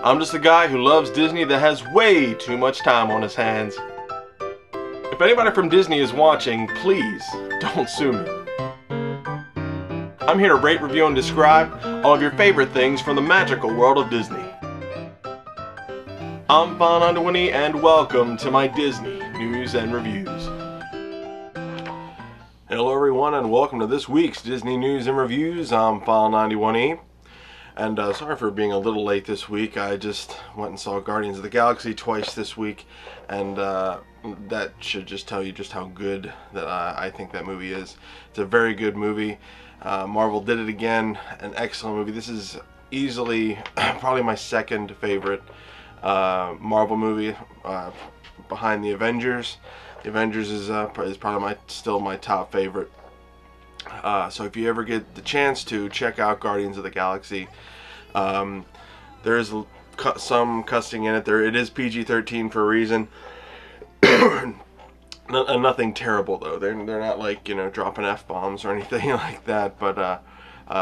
I'm just a guy who loves Disney that has way too much time on his hands. If anybody from Disney is watching, please don't sue me. I'm here to rate, review, and describe all of your favorite things from the magical world of Disney. I'm File91e and welcome to my Disney News and Reviews. Hello everyone and welcome to this week's Disney News and Reviews. I'm File91e. And sorry for being a little late this week. I just went and saw Guardians of the Galaxy twice this week, and that should just tell you just how good that I think that movie is. It's a very good movie. Marvel did it again. An excellent movie. This is easily probably my second favorite Marvel movie behind the Avengers. The Avengers is probably still my top favorite. So if you ever get the chance to check out Guardians of the Galaxy, there is some cussing in it. It is PG-13 for a reason. Nothing terrible though. They're not like, you know, dropping F-bombs or anything like that. But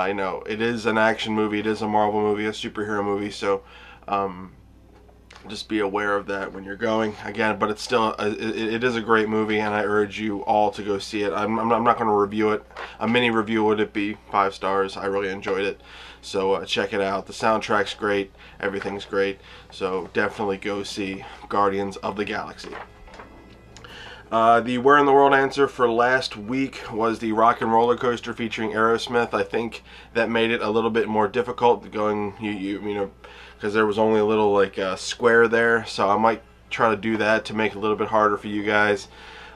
you know, it is an action movie. It is a Marvel movie, a superhero movie. So just be aware of that when you're going again. But it's still it is a great movie, and I urge you all to go see it. I'm not going to review it. A mini review would it be 5 stars. I really enjoyed it, so check it out. The soundtrack's great, everything's great, so definitely go see Guardians of the Galaxy. The Where in the World answer for last week was the Rock and Roller Coaster featuring Aerosmith. I think that made it a little bit more difficult going, you know, because there was only a little like square there, so I might try to do that to make it a little bit harder for you guys.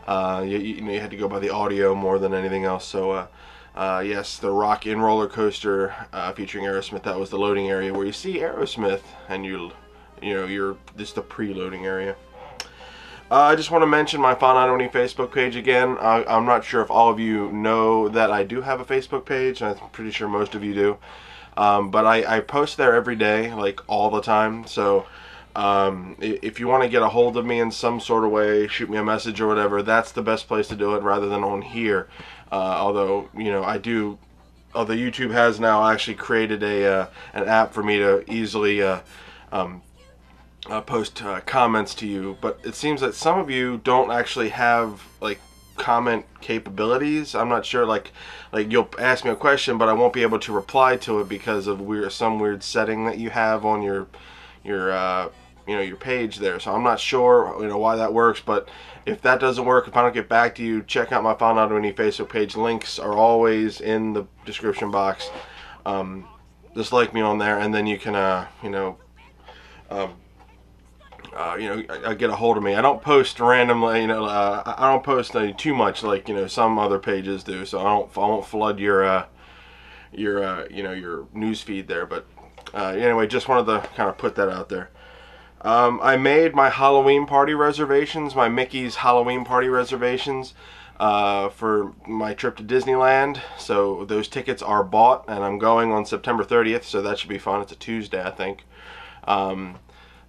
You know, you had to go by the audio more than anything else. So yes, the Rock and Roller Coaster featuring Aerosmith. That was the loading area where you see Aerosmith, and you're this is the pre-loading area. I just want to mention my File91e Facebook page again. I'm not sure if all of you know that I do have a Facebook page. I'm pretty sure most of you do. But I post there every day, like all the time. So if you want to get a hold of me in some sort of way, shoot me a message or whatever, that's the best place to do it rather than on here. Although, you know, although YouTube has now actually created an app for me to easily post comments to you, but it seems that some of you don't actually have like comment capabilities. I'm not sure, like you'll ask me a question but I won't be able to reply to it because of some weird setting that you have on your page there. So I'm not sure, you know, why that works, but if that doesn't work, if I don't get back to you, check out my File91e Facebook page. Links are always in the description box. Just like me on there, and then you can get a hold of me. I don't post randomly, you know. I don't post too much like, you know, some other pages do. So I won't flood your news feed there. But anyway, just wanted to kind of put that out there. I made my Halloween party reservations, my Mickey's Halloween party reservations for my trip to Disneyland. So those tickets are bought, and I'm going on September 30th. So that should be fun. It's a Tuesday, I think.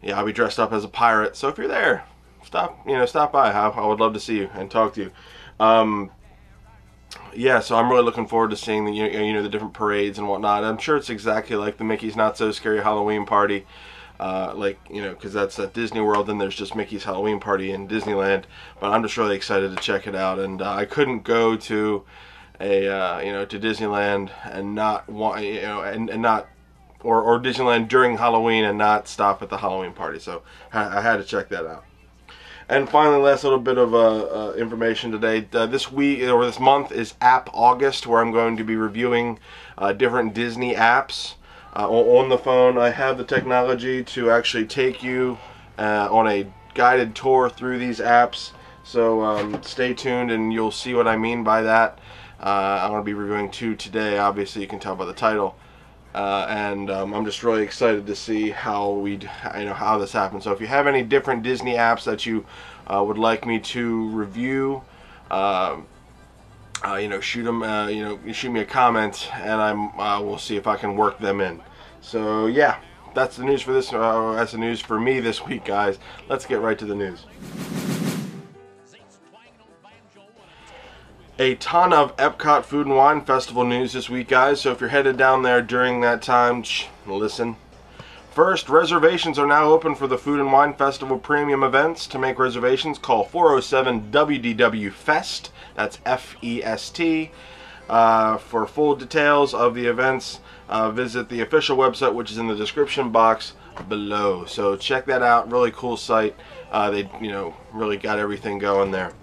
Yeah, I'll be dressed up as a pirate. So if you're there, stop by. I would love to see you and talk to you. Yeah, so I'm really looking forward to seeing the different parades and whatnot. I'm sure it's exactly like the Mickey's Not So Scary Halloween Party, because that's at Disney World. Then there's just Mickey's Halloween Party in Disneyland. But I'm just really excited to check it out. And I couldn't go to to Disneyland and not want and not. Or Disneyland during Halloween and not stop at the Halloween party. So I had to check that out. And finally, last little bit of information today. This week or this month is App August, where I'm going to be reviewing different Disney apps on the phone. I have the technology to actually take you on a guided tour through these apps. So stay tuned and you'll see what I mean by that. I'm going to be reviewing 2 today. Obviously, you can tell by the title. And I'm just really excited to see how this happens. So if you have any different Disney apps that you would like me to review, shoot me a comment, and we'll see if I can work them in. So yeah, that's the news for this. That's the news for me this week, guys. Let's get right to the news. A ton of Epcot Food and Wine Festival news this week, guys. So if you're headed down there during that time, listen. First, reservations are now open for the Food and Wine Festival premium events. To make reservations, call 407 WDW Fest. That's F-E-S-T. For full details of the events, visit the official website, which is in the description box below. So check that out. Really cool site. They, really got everything going there.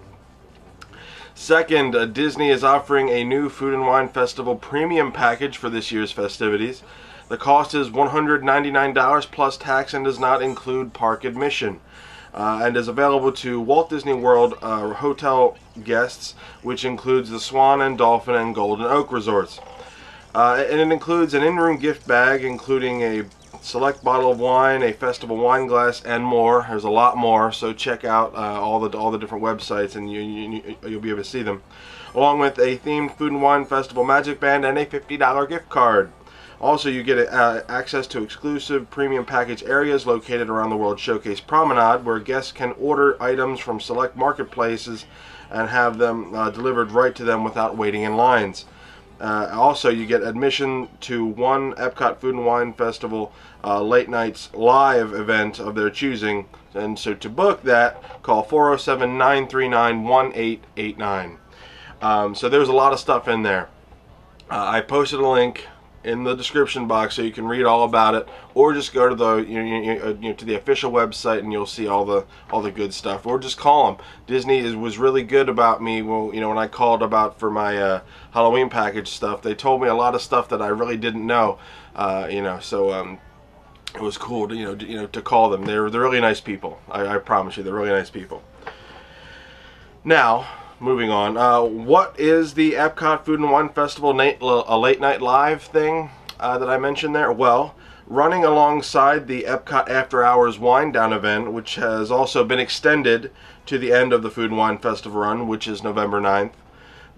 Second, Disney is offering a new Food and Wine Festival premium package for this year's festivities. The cost is $199 plus tax and does not include park admission, and is available to Walt Disney World hotel guests, which includes the Swan and Dolphin and Golden Oak resorts. And it includes an in-room gift bag, including a select bottle of wine, a festival wine glass, and more. There's a lot more, so check out all the different websites, and you'll be able to see them, along with a themed Food and Wine Festival Magic Band and a $50 gift card. Also, you get access to exclusive premium package areas located around the World Showcase Promenade, where guests can order items from select marketplaces and have them delivered right to them without waiting in lines. Also, you get admission to one Epcot Food and Wine Festival late nights live event of their choosing. And so to book that, call 407-939-1889. So there's a lot of stuff in there. I posted a link in the description box so you can read all about it, or just go to the to the official website and you'll see all the good stuff, or just call them. Disney was really good about me. Well, when I called about for my Halloween package stuff, they told me a lot of stuff that I really didn't know. So it was cool to to call them. They're really nice people. I promise you, they're really nice people. Now, moving on, what is the Epcot Food and Wine Festival a late night live thing that I mentioned there? Well, running alongside the Epcot After Hours Wine Down event, which has also been extended to the end of the Food and Wine Festival run, which is November 9th,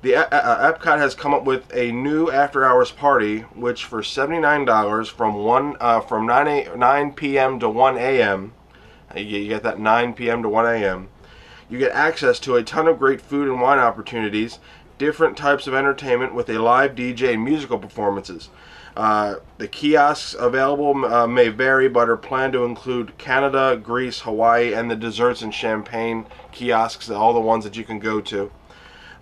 the Epcot has come up with a new After Hours party, which for $79 from 9 p.m. to 1 a.m. You get that 9 p.m. to 1 a.m. You get access to a ton of great food and wine opportunities, different types of entertainment with a live DJ and musical performances. The kiosks available may vary, but are planned to include Canada, Greece, Hawaii, and the desserts and champagne kiosks, all the ones that you can go to.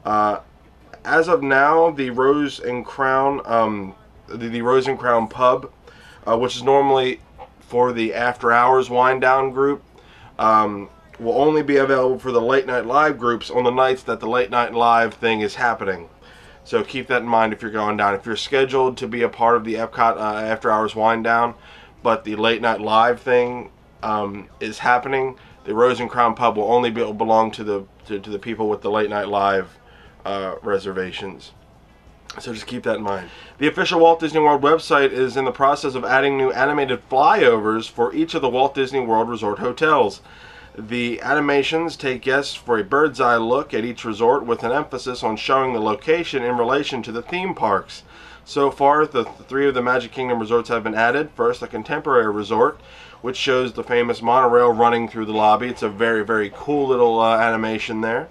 As of now, the Rose and Crown, the Rose and Crown pub, which is normally for the After Hours Wind Down group, will only be available for the late night live groups on the nights that the late night live thing is happening. So keep that in mind if you're going down. If you're scheduled to be a part of the Epcot After Hours Wind Down, but the late night live thing is happening, the Rose and Crown pub will only belong to the people with the late night live reservations. So just keep that in mind. The official Walt Disney World website is in the process of adding new animated flyovers for each of the Walt Disney World Resort hotels. The animations take guests for a bird's eye look at each resort, with an emphasis on showing the location in relation to the theme parks. So far, the 3 of the Magic Kingdom resorts have been added. First, the Contemporary Resort, which shows the famous monorail running through the lobby. It's a very, very cool little animation there.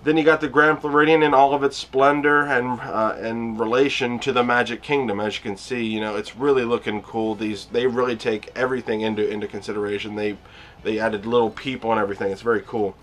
Then you got the Grand Floridian in all of its splendor and in relation to the Magic Kingdom. As you can see, it's really looking cool. They really take everything into consideration. They added little people and everything. It's very cool.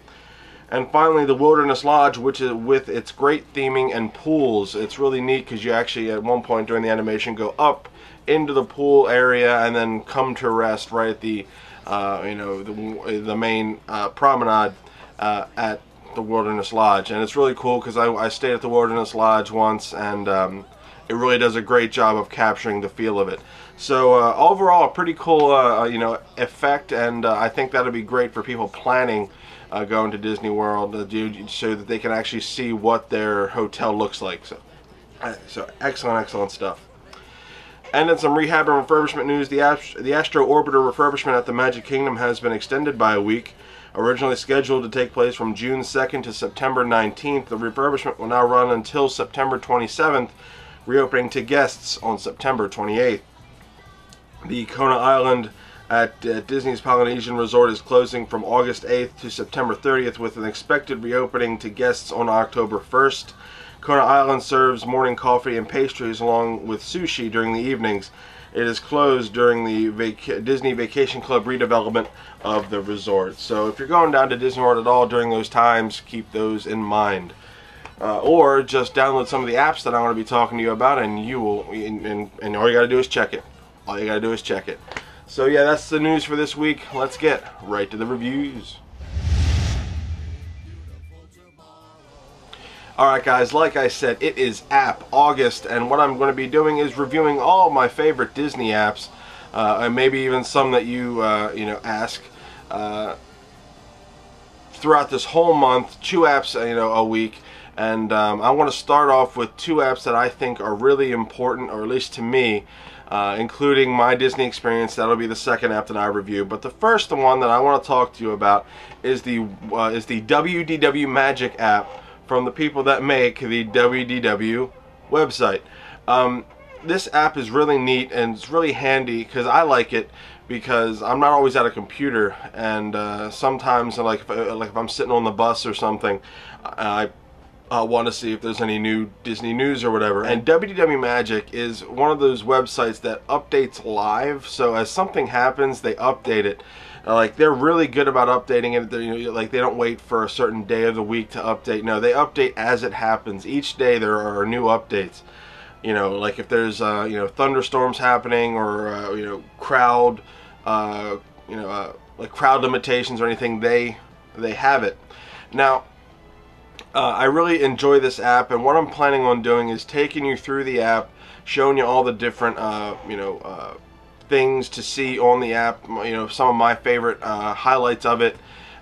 And finally, the Wilderness Lodge, which is with its great theming and pools. It's really neat because you actually, at one point during the animation, go up into the pool area and then come to rest right at the the main promenade at the Wilderness Lodge. And it's really cool because I stayed at the Wilderness Lodge once, and it really does a great job of capturing the feel of it. So overall, a pretty cool effect, and I think that'll be great for people planning going to Disney World, so that they can actually see what their hotel looks like. So excellent stuff. And in some rehab and refurbishment news, the Astro Orbiter refurbishment at the Magic Kingdom has been extended by a week. Originally scheduled to take place from June 2nd to September 19th, the refurbishment will now run until September 27th, reopening to guests on September 28th. The Kona Island at Disney's Polynesian Resort is closing from August 8th to September 30th, with an expected reopening to guests on October 1st. Kona Island serves morning coffee and pastries along with sushi during the evenings. it is closed during the Disney Vacation Club redevelopment of the resort. So if you're going down to Disney World at all during those times, keep those in mind. Or just download some of the apps that I'm going to be talking to you about, and you will, and all you got to do is check it. All you got to do is check it. So yeah, that's the news for this week. Let's get right to the reviews. Alright guys, like I said, it is App August, and what I'm going to be doing is reviewing all of my favorite Disney apps, and maybe even some that you ask throughout this whole month. 2 apps a week. And I want to start off with 2 apps that I think are really important, or at least to me, including my Disney experience. That'll be the second app that I review. But the first one that I want to talk to you about is the WDW Magic app from the people that make the WDW website. This app is really neat, and it's really handy because I like it, because I'm not always at a computer, and sometimes like if I'm sitting on the bus or something, I want to see if there's any new Disney news or whatever. And WDW Magic is one of those websites that updates live, so as something happens, they update it. Like, they're really good about updating it. Like, they don't wait for a certain day of the week to update. No, they update as it happens. Each day there are new updates. Like if there's thunderstorms happening, or crowd like crowd limitations or anything, they have it. Now, I really enjoy this app, and what I'm planning on doing is taking you through the app, showing you all the different things to see on the app, some of my favorite highlights of it.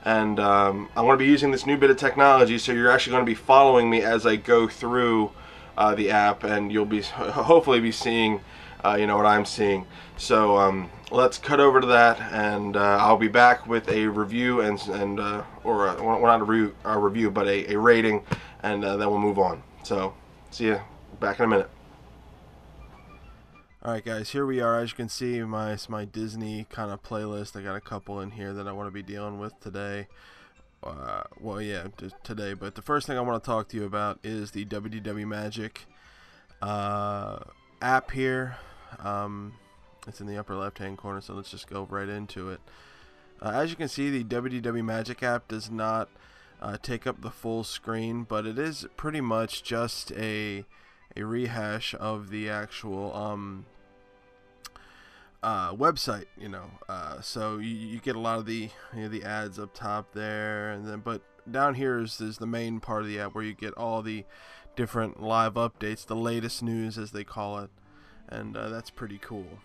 And I'm going to be using this new bit of technology, so you're actually going to be following me as I go through the app, and you'll be hopefully be seeing what I'm seeing. So let's cut over to that, and I'll be back with a review or not a review, but a rating, and then we'll move on. So see you back in a minute. Alright guys, here we are. As you can see, my Disney kind of playlist. I got a couple in here that I want to be dealing with today. Well, yeah, just today. But the first thing I want to talk to you about is the WDW Magic app here. It's in the upper left hand corner, so let's just go right into it. As you can see, the WDW Magic app does not take up the full screen, but it is pretty much just a rehash of the actual website. So you get a lot of the the ads up top there, and then but down here is the main part of the app where you get all the different live updates, the latest news as they call it, and that's pretty cool.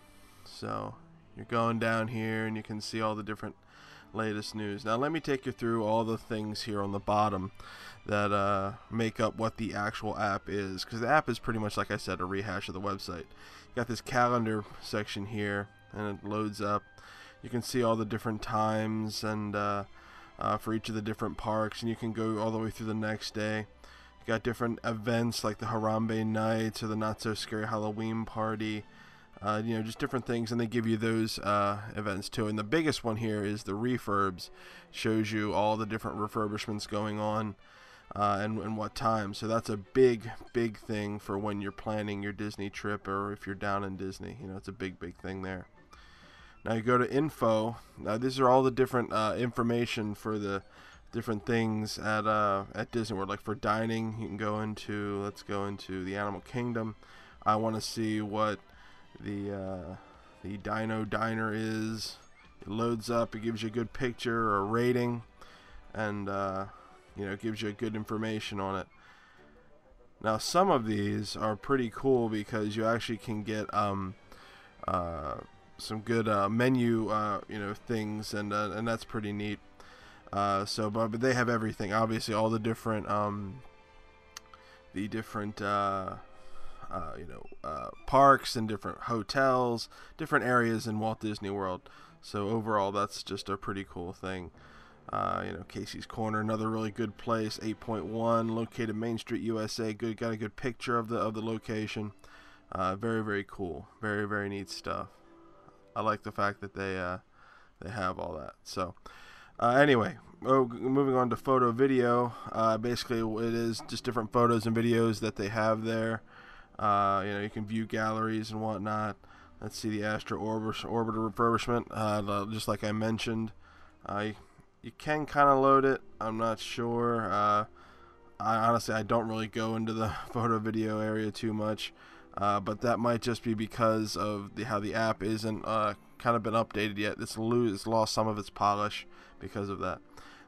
So you're going down here and you can see all the different latest news. Now let me take you through all the things here on the bottom that make up what the actual app is, because the app is pretty much, like I said, a rehash of the website. You got this calendar section here, and it loads up. You can see all the different times and for each of the different parks, and you can go all the way through the next day. You got different events like the Harambe Nights or the Not So Scary Halloween Party. Just different things, and they give you those events too. And the biggest one here is the refurbs. Shows you all the different refurbishments going on and what time. So that's a big thing for when you're planning your Disney trip, or if you're down in Disney. It's a big thing there. Now you go to info. Now these are all the different information for the different things at Disney World. Like for dining, you can go into, let's go into the Animal Kingdom. I want to see what the Dino Diner is. It loads up, it gives you a good picture or a rating, and it gives you good information on it. Now some of these are pretty cool because you actually can get some good menu things, and that's pretty neat. But they have everything, obviously, all the different parks and different hotels, different areas in Walt Disney World. So overall, that's just a pretty cool thing. Casey's Corner, another really good place. 8.1, located Main Street, USA. Got a good picture of the location. Very cool. Very neat stuff. I like the fact that they have all that. So anyway, moving on to photo video. Basically, it is just different photos and videos that they have there. You can view galleries and whatnot. Let's see, the Astro Orbiter refurbishment. Just like I mentioned, you can kind of load it. I'm not sure. I honestly, I don't really go into the photo video area too much, but that might just be because of how the app isn't kind of been updated yet. It's lost some of its polish because of that.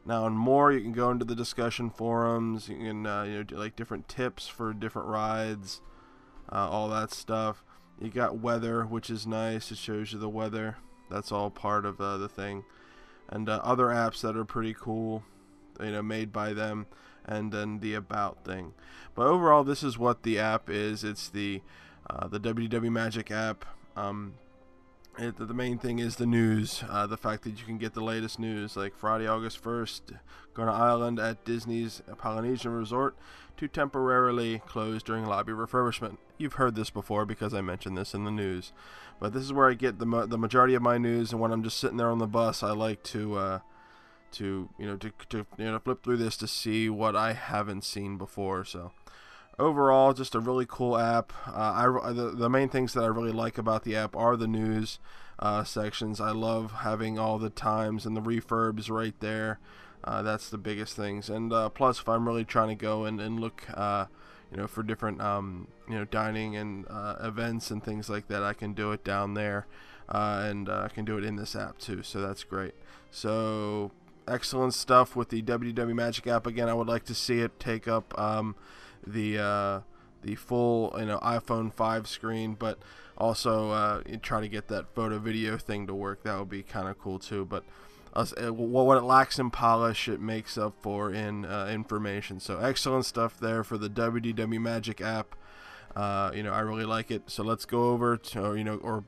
Now, and more, you can go into the discussion forums. You can do like different tips for different rides, all that stuff. You got weather, which is nice. It shows you the weather. That's all part of the thing. And other apps that are pretty cool, made by them. And then the about thing. But overall, this is what the app is. It's the WDW Magic app. The main thing is the news, the fact that you can get the latest news, like Friday, August 1st, Gona Island at Disney's Polynesian Resort to temporarily close during lobby refurbishment. You've heard this before because I mentioned this in the news, but this is where I get the majority of my news. And when I'm just sitting there on the bus, I like to flip through this to see what I haven't seen before. So overall, just a really cool app. The main things that I really like about the app are the news sections. I love having all the times and the refurbs right there. That's the biggest things. And plus, if I'm really trying to go and look, for different, dining and events and things like that, I can do it down there, and I can do it in this app too. So that's great. So excellent stuff with the WDW Magic app. Again, I would like to see it take up the full iPhone 5 screen, but also try to get that photo video thing to work. That would be kind of cool too. But what it lacks in polish, it makes up for in information. So excellent stuff there for the WDW Magic app. I really like it. So let's go over to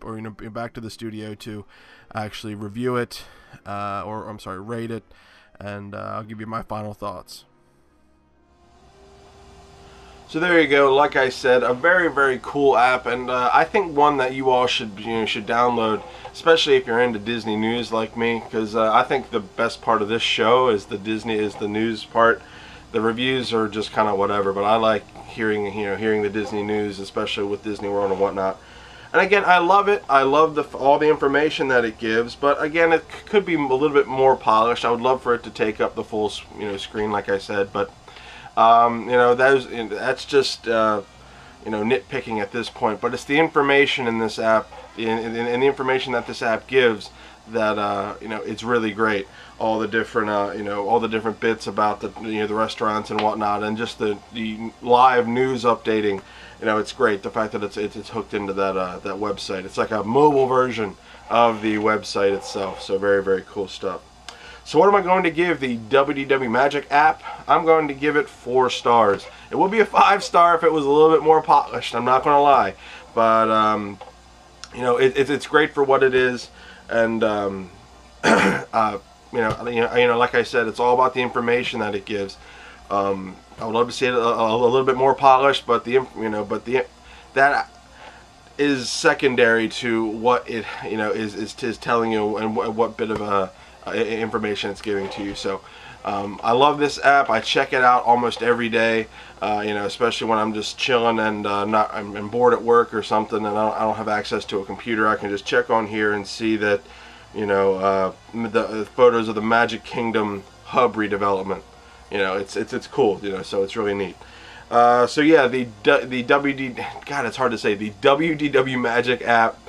back to the studio to actually review it, rate it, and I'll give you my final thoughts. So there you go. Like I said, a very, very cool app, and I think one that you all should download, especially if you're into Disney news like me, because I think the best part of this show is the news part. The reviews are just kind of whatever, but I like hearing the Disney news, especially with Disney World and whatnot. And again, I love it. I love all the information that it gives, but again, it could be a little bit more polished. I would love for it to take up the full screen, like I said, but that's just nitpicking at this point. But it's the information in this app, and the information that this app gives, that it's really great. All the different all the different bits about the restaurants and whatnot, and just the live news updating. It's great. The fact that it's hooked into that website. It's like a mobile version of the website itself. So very, very cool stuff. So what am I going to give the WDW Magic app? I'm going to give it 4 stars. It would be a 5-star if it was a little bit more polished. I'm not going to lie, but it's great for what it is, and like I said, it's all about the information that it gives. I would love to see it a little bit more polished, but that is secondary to what it is telling you, and what bit of information it's giving to you. So I love this app. I check it out almost every day, especially when I'm just chilling and I'm bored at work or something, and I don't have access to a computer. I can just check on here and see that the photos of the Magic Kingdom hub redevelopment. It's cool. So it's really neat. So yeah, the it's hard to say, the WDW Magic app,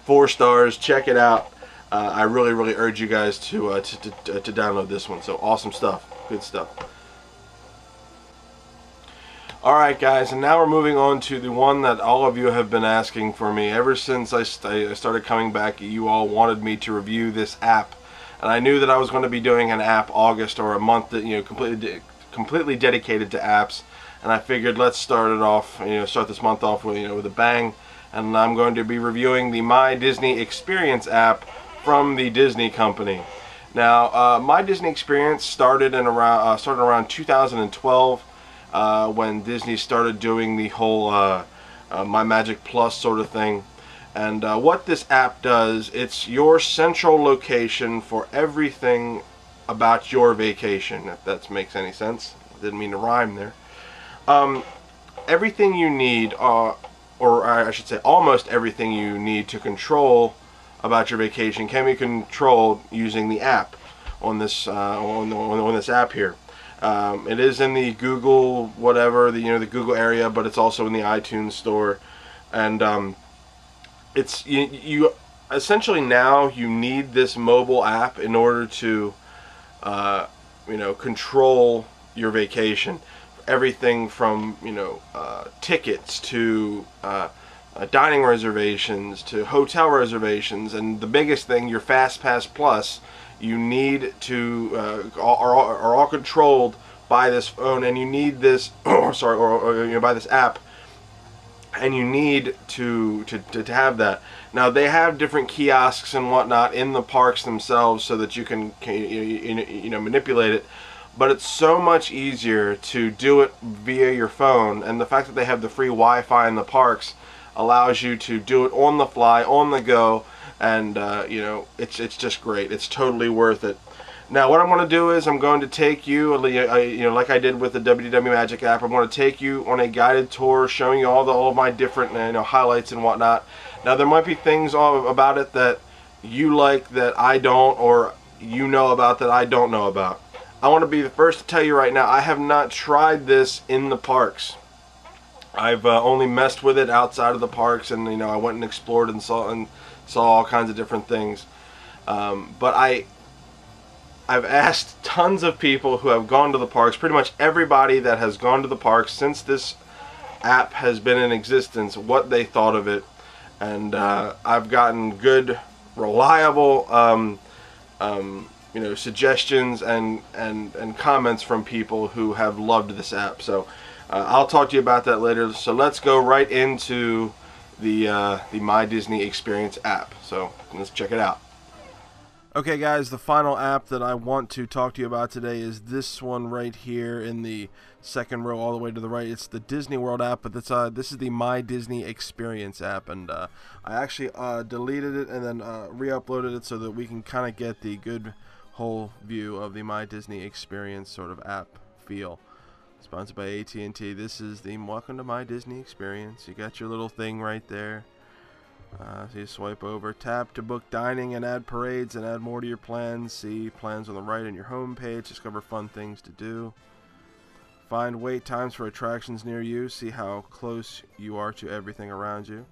4 stars. Check it out. I really, really urge you guys to download this one. So awesome stuff, good stuff. Alright guys, and now we're moving on to the one that all of you have been asking for me. Ever since I started coming back, you all wanted me to review this app. And I knew that I was going to be doing an app August, or a month that completely dedicated to apps. And I figured, let's start this month off with a bang. And I'm going to be reviewing the My Disney Experience app from the Disney company. Now, My Disney Experience started around 2012, when Disney started doing the whole My Magic Plus sort of thing. And what this app does, it's your central location for everything about your vacation, if that makes any sense. Didn't mean to rhyme there. Everything you need, or or I should say almost everything you need to control about your vacation can be controlled using the app on this on this app here. It is in the Google whatever, the Google area, but it's also in the iTunes store, and it's you essentially now you need this mobile app in order to control your vacation. Everything from tickets to dining reservations to hotel reservations, and the biggest thing, your FastPass Plus, you need to are all controlled by this phone, and you need this by this app, and you need to have that. Now they have different kiosks and whatnot in the parks themselves so that you can manipulate it, but it's so much easier to do it via your phone, and the fact that they have the free Wi-Fi in the parks allows you to do it on the fly, on the go, and it's just great. It's totally worth it. Now what I'm going to do is I'm going to take you, like I did with the WDW Magic app, I'm going to take you on a guided tour showing you all of my different highlights and whatnot. Now there might be things about it that you like that I don't, or about that I don't know about. I want to be the first to tell you right now, I have not tried this in the parks. I've only messed with it outside of the parks, and I went and explored and saw all kinds of different things. But I've asked tons of people who have gone to the parks, pretty much everybody that has gone to the parks since this app has been in existence, what they thought of it, and I've gotten good, reliable suggestions and comments from people who have loved this app. So I'll talk to you about that later. So let's go right into the My Disney Experience app. So let's check it out. Okay guys, the final app that I want to talk to you about today is this one right here in the second row all the way to the right. It's the Disney World app, but this is the My Disney Experience app, and I actually deleted it and then re-uploaded it so that we can kind of get the good whole view of the My Disney Experience sort of app feel. Sponsored by AT&T. This is the Welcome to My Disney Experience. You got your little thing right there. So you swipe over, tap to book dining and add parades and add more to your plans. See plans on the right on your home page. Discover fun things to do. Find wait times for attractions near you. See how close you are to everything around you.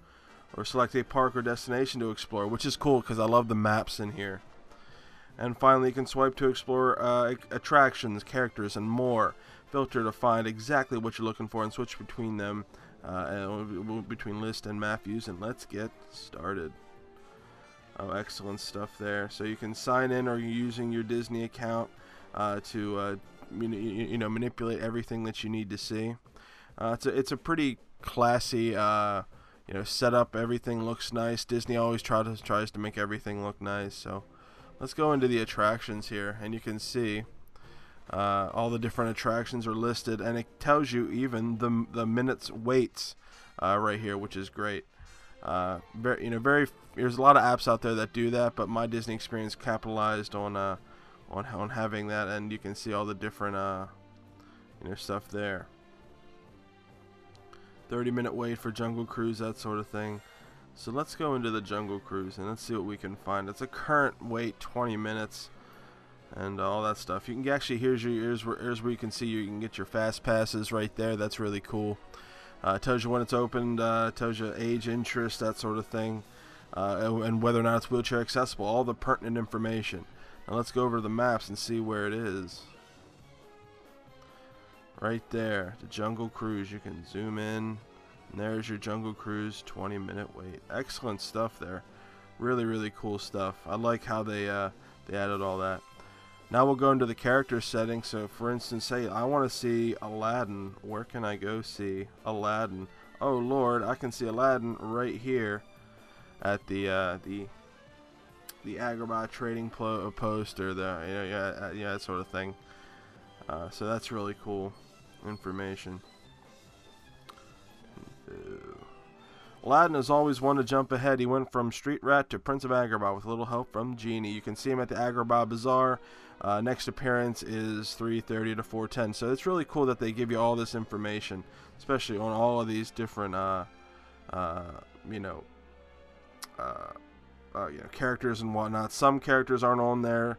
Or select a park or destination to explore, which is cool because I love the maps in here. And finally, you can swipe to explore attractions, characters, and more. Filter to find exactly what you're looking for and switch between them, between list and map views. And let's get started. Oh, excellent stuff there. So you can sign in, or you're using your Disney account to manipulate everything that you need to see. It's a pretty classy setup. Everything looks nice. Disney always tries to make everything look nice. So let's go into the attractions here, and you can see all the different attractions are listed, and it tells you even the minutes waits right here, which is great. There's a lot of apps out there that do that, but My Disney Experience capitalized on having that, and you can see all the different stuff there. 30-minute wait for Jungle Cruise, that sort of thing. So let's go into the Jungle Cruise and let's see what we can find. It's a current wait 20 minutes and all that stuff. You can actually, here's where you can see you can get your fast passes right there. That's really cool. Tells you when it's opened, tells you age, interest, that sort of thing, and whether or not it's wheelchair accessible. All the pertinent information. Now let's go over to the maps and see where it is. Right there, the Jungle Cruise. You can zoom in. And there's your Jungle Cruise 20-minute wait. Excellent stuff there. Really, really cool stuff. I like how they added all that. Now we'll go into the character settings. So for instance, say I want to see Aladdin. Where can I go see Aladdin? Oh Lord, I can see Aladdin right here at the Agrabah trading post, or the that sort of thing. So that's really cool information. Aladdin has always wanted to jump ahead. He went from street rat to Prince of Agrabah with a little help from Genie. You can see him at the Agrabah Bazaar. Next appearance is 3:30 to 4:10. So it's really cool that they give you all this information, especially on all of these different you know, characters and whatnot. Some characters aren't on there,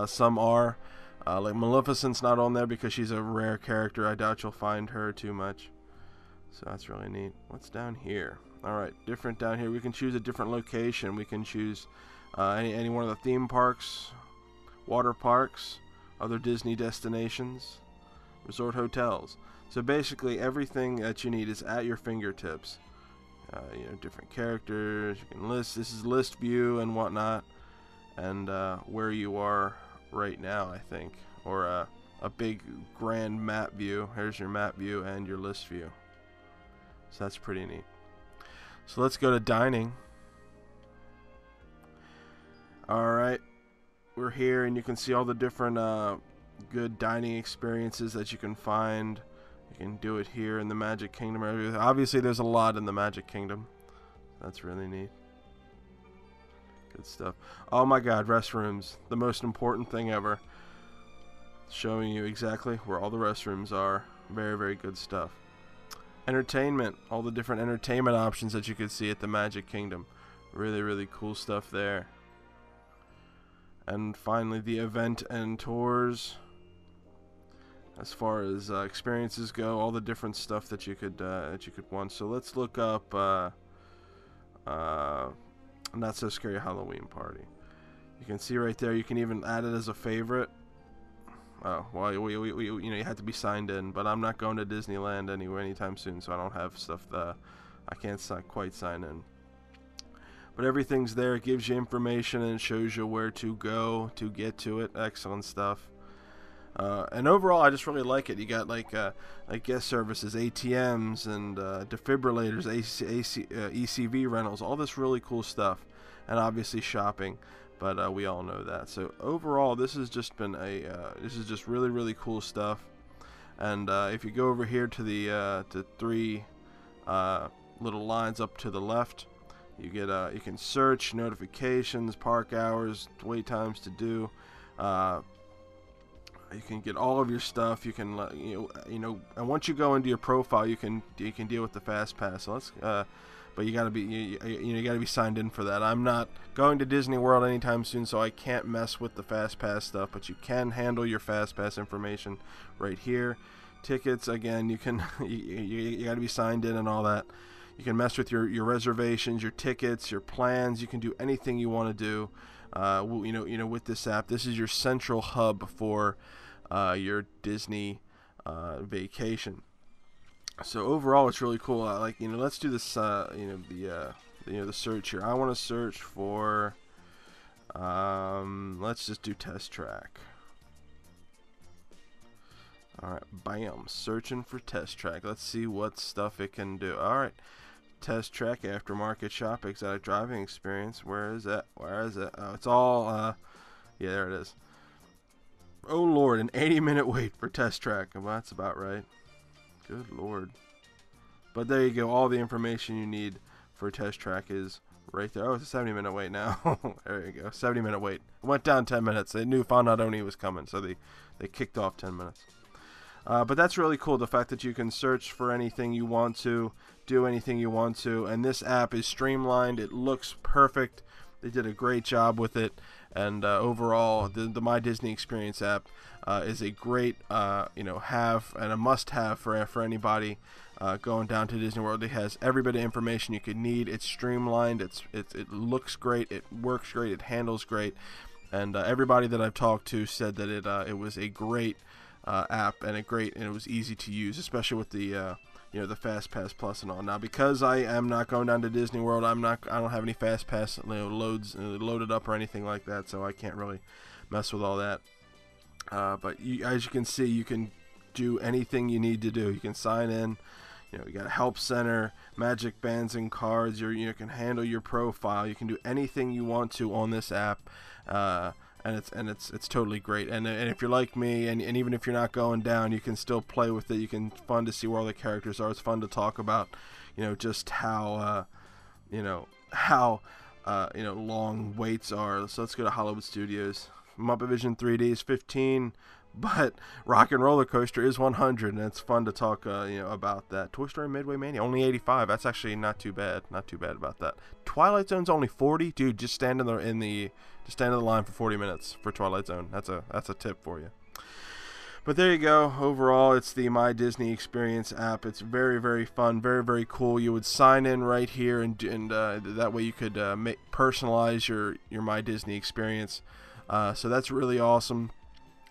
some are. Like Maleficent's not on there because she's a rare character. I doubt you'll find her too much. So that's really neat. What's down here? Alright, different down here. We can choose a different location. We can choose any one of the theme parks, water parks, other Disney destinations, resort hotels. So basically everything that you need is at your fingertips. Different characters. You can list. This is list view and whatnot, and where you are right now, I think, or a big grand map view. Here's your map view and your list view. So that's pretty neat. So let's go to dining. Alright, we're here, and you can see all the different good dining experiences that you can find. You can do it here in the Magic Kingdom. Obviously there's a lot in the Magic Kingdom. That's really neat. Good stuff. Oh my god, restrooms. The most important thing ever. Showing you exactly where all the restrooms are. Very, very good stuff. Entertainment. All the different entertainment options that you could see at the Magic Kingdom. Really, really cool stuff there. And finally, the event and tours. As far as experiences go, all the different stuff that you could want. So let's look up Not So Scary Halloween Party. You can see right there. You can even add it as a favorite. Oh, well, you have to be signed in, but I'm not going to Disneyland anywhere anytime soon, so I don't have stuff that I can't quite sign in. But everything's there. It gives you information and it shows you where to go to get to it. Excellent stuff. And overall, I just really like it. You got like guest services, ATMs, and defibrillators, ECV rentals, all this really cool stuff, and obviously shopping. But we all know that. So overall, this has just been this is just really, really cool stuff. And if you go over here to the to 3 little lines up to the left, you get you can search notifications, park hours, wait times to do. You can get all of your stuff. You can and once you go into your profile, you can deal with the fast pass. So let's but you gotta be you gotta be signed in for that. I'm not going to Disney World anytime soon, so I can't mess with the fast pass stuff. But you can handle your fast pass information right here. Tickets, again, you can you gotta be signed in and all that. You can mess with your reservations, your tickets, your plans. You can do anything you want to do. With this app. This is your central hub for your Disney vacation. So overall, it's really cool. Let's do this. The search here. I want to search for. Let's just do Test Track. All right, bam! Searching for Test Track. Let's see what stuff it can do. All right. Test Track, aftermarket shop, exotic driving experience. Where is that? Where is it? Oh, it's all, yeah, there it is. Oh, Lord, an 80-minute wait for Test Track. Well, that's about right. Good Lord. But there you go. All the information you need for Test Track is right there. Oh, it's a 70-minute wait now. There you go. 70-minute wait. It went down 10 minutes. They found out Oni was coming, so they kicked off 10 minutes. But that's really cool, the fact that you can search for anything you want to, do anything you want to, and this app is streamlined. It looks perfect. They did a great job with it, and overall, the My Disney Experience app is a great, have and a must-have for anybody going down to Disney World. It has every bit of information you could need. It's streamlined. It looks great. It works great. It handles great, and everybody that I've talked to said that it was a great app and it was easy to use, especially with the the Fast Pass Plus and all. Now, because I am not going down to Disney World, I don't have any Fast Pass loaded up or anything like that, so I can't really mess with all that. But as you can see, you can do anything you need to do. You can sign in. You got a help center, magic bands and cards. You can handle your profile. You can do anything you want to on this app. And it's totally great. And if you're like me, and even if you're not going down, you can still play with it. Fun to see where all the characters are. It's fun to talk about, just how long waits are. So let's go to Hollywood Studios. Muppet Vision 3D is $15. but Rock and Roller Coaster is 100, and it's fun to talk about that. Toy Story Midway Mania only 85. That's actually not too bad. Not too bad about that. Twilight Zone's only 40. Dude, just stand in the line for 40 minutes for Twilight Zone. That's a tip for you. But there you go. Overall, it's the My Disney Experience app. It's very, very fun, very, very cool. You would sign in right here, and that way you could personalize your My Disney Experience. So that's really awesome.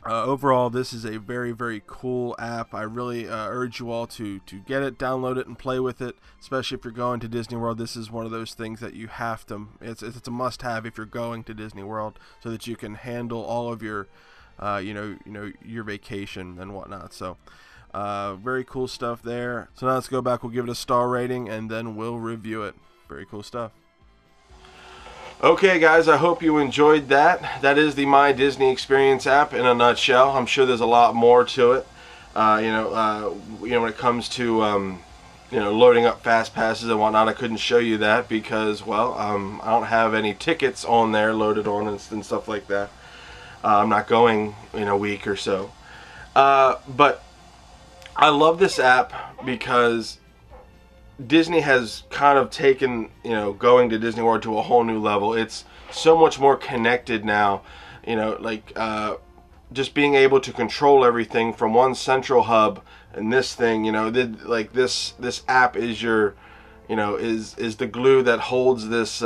Overall, this is a very, very cool app. I really urge you all to get it, download it, and play with it. Especially if you're going to Disney World, this is one of those things that you have to. It's a must-have if you're going to Disney World, so that you can handle all of your your vacation and whatnot. So very cool stuff there. So now let's go back, we'll give it a star rating, and then we'll review it. Very cool stuff. Okay guys, I hope you enjoyed that. That is the My Disney Experience app in a nutshell. I'm sure there's a lot more to it. When it comes to loading up fast passes and whatnot, I couldn't show you that because, well, I don't have any tickets on there loaded on and stuff like that. I'm not going in a week or so. But I love this app because Disney has kind of taken, going to Disney World to a whole new level. It's so much more connected now, just being able to control everything from one central hub. And this thing, this app is your, is the glue that holds this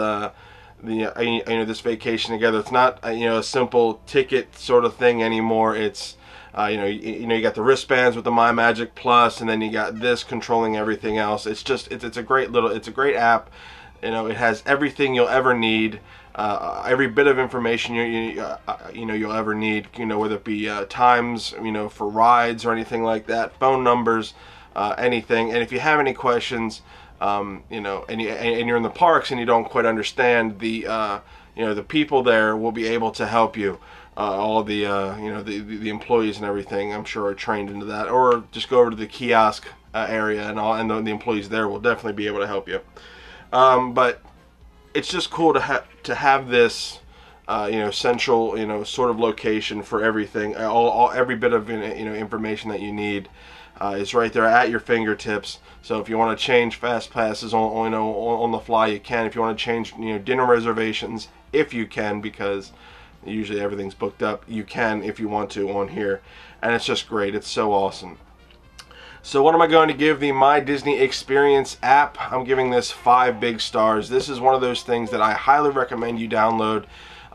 this vacation together. It's not a simple ticket sort of thing anymore. It's you got the wristbands with the My Magic Plus, and then you got this controlling everything else. It's a great app. It has everything you'll ever need, every bit of information you'll ever need. Whether it be times, for rides or anything like that, phone numbers, anything. And if you have any questions, and you're in the parks and you don't quite understand, the people there will be able to help you. All the the employees and everything, I'm sure, are trained into that. Or just go over to the kiosk area, and the employees there will definitely be able to help you. But it's just cool to have this central sort of location for everything. Every bit of information that you need is right there at your fingertips. So if you want to change fast passes on the fly, you can. If you want to change dinner reservations, if you can, because usually everything's booked up, you can if you want to on here. And it's just great. It's so awesome. So what am I going to give the My Disney Experience app? I'm giving this 5 big stars. This is one of those things that I highly recommend you download.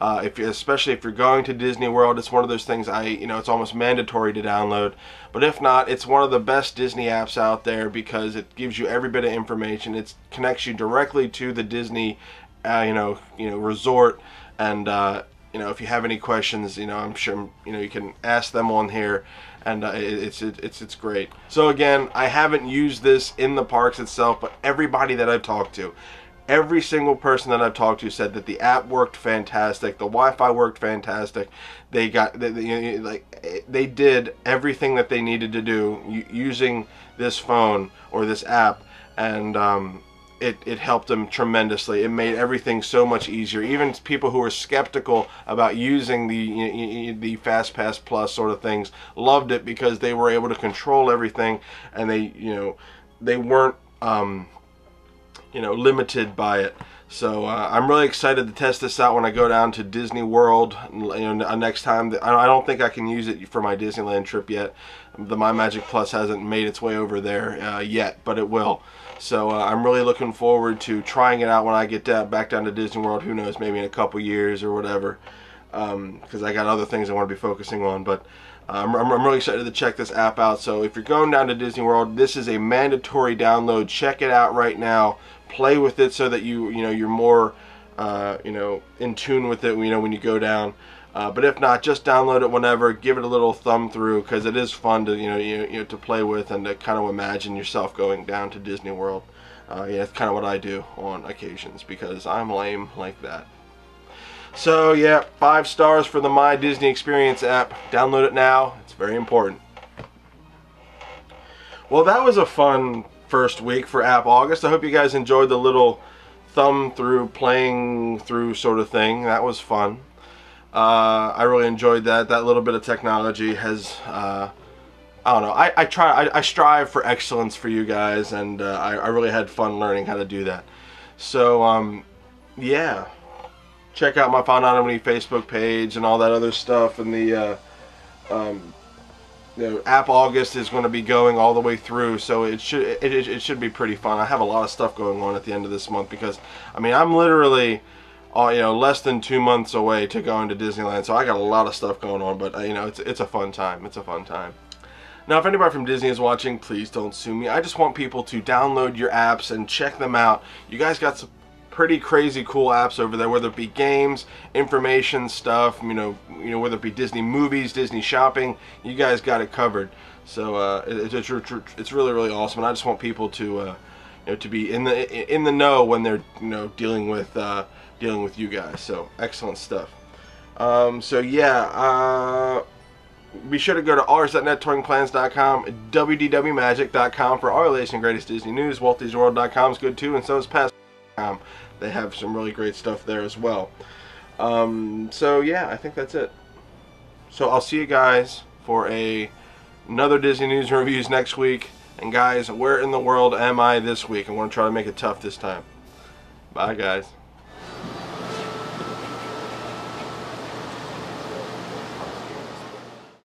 Especially if you're going to Disney World, it's one of those things it's almost mandatory to download. But if not, it's one of the best Disney apps out there because it gives you every bit of information. It connects you directly to the Disney, resort, and if you have any questions, I'm sure you can ask them on here, and it's great. So again, I haven't used this in the parks itself, but everybody that I've talked to, every single person that I've talked to said that the app worked fantastic, the Wi-Fi worked fantastic. They did everything that they needed to do using this phone or this app, and it helped them tremendously. It made everything so much easier. Even people who were skeptical about using the FastPass Plus sort of things loved it because they were able to control everything, and they weren't limited by it. So I'm really excited to test this out when I go down to Disney World next time. I don't think I can use it for my Disneyland trip yet. The My Magic Plus hasn't made its way over there yet, but it will. So I'm really looking forward to trying it out when I get back down to Disney World. Who knows, maybe in a couple years or whatever, because I got other things I want to be focusing on. But I'm really excited to check this app out. So if you're going down to Disney World, this is a mandatory download. Check it out right now. Play with it so that you're more in tune with it when you go down. But if not, just download it whenever. Give it a little thumb through because it is fun to to play with and to kind of imagine yourself going down to Disney World. That's kind of what I do on occasions because I'm lame like that. So yeah, 5 stars for the My Disney Experience app. Download it now. It's very important. Well, that was a fun first week for App August. I hope you guys enjoyed the little thumb through, playing through sort of thing. That was fun. I really enjoyed that. That little bit of technology has, I don't know, I strive for excellence for you guys, and I really had fun learning how to do that. So, yeah, check out my File91e Facebook page and all that other stuff, and the app August is going to be going all the way through, so it should be pretty fun. I have a lot of stuff going on at the end of this month because, I mean, I'm literally less than 2 months away to going to Disneyland, so I got a lot of stuff going on, but it's a fun time. It's a fun time. Now, if anybody from Disney is watching, please don't sue me. I just want people to download your apps and check them out. You guys got some pretty crazy cool apps over there, whether it be games, information stuff, whether it be Disney movies, Disney shopping. You guys got it covered. So it's really, really awesome, and I just want people to to be in the know when they're dealing with you guys. So excellent stuff. So yeah, be sure to go to allers.net, touringplans.com, WDWMagic.com for all your latest and greatest Disney news. WaltDisneyWorld.com is good too, and so is Pass.com. They have some really great stuff there as well. So yeah, I think that's it. So I'll see you guys for another Disney news and reviews next week. And guys, where in the world am I this week? I'm going to try to make it tough this time. Bye guys.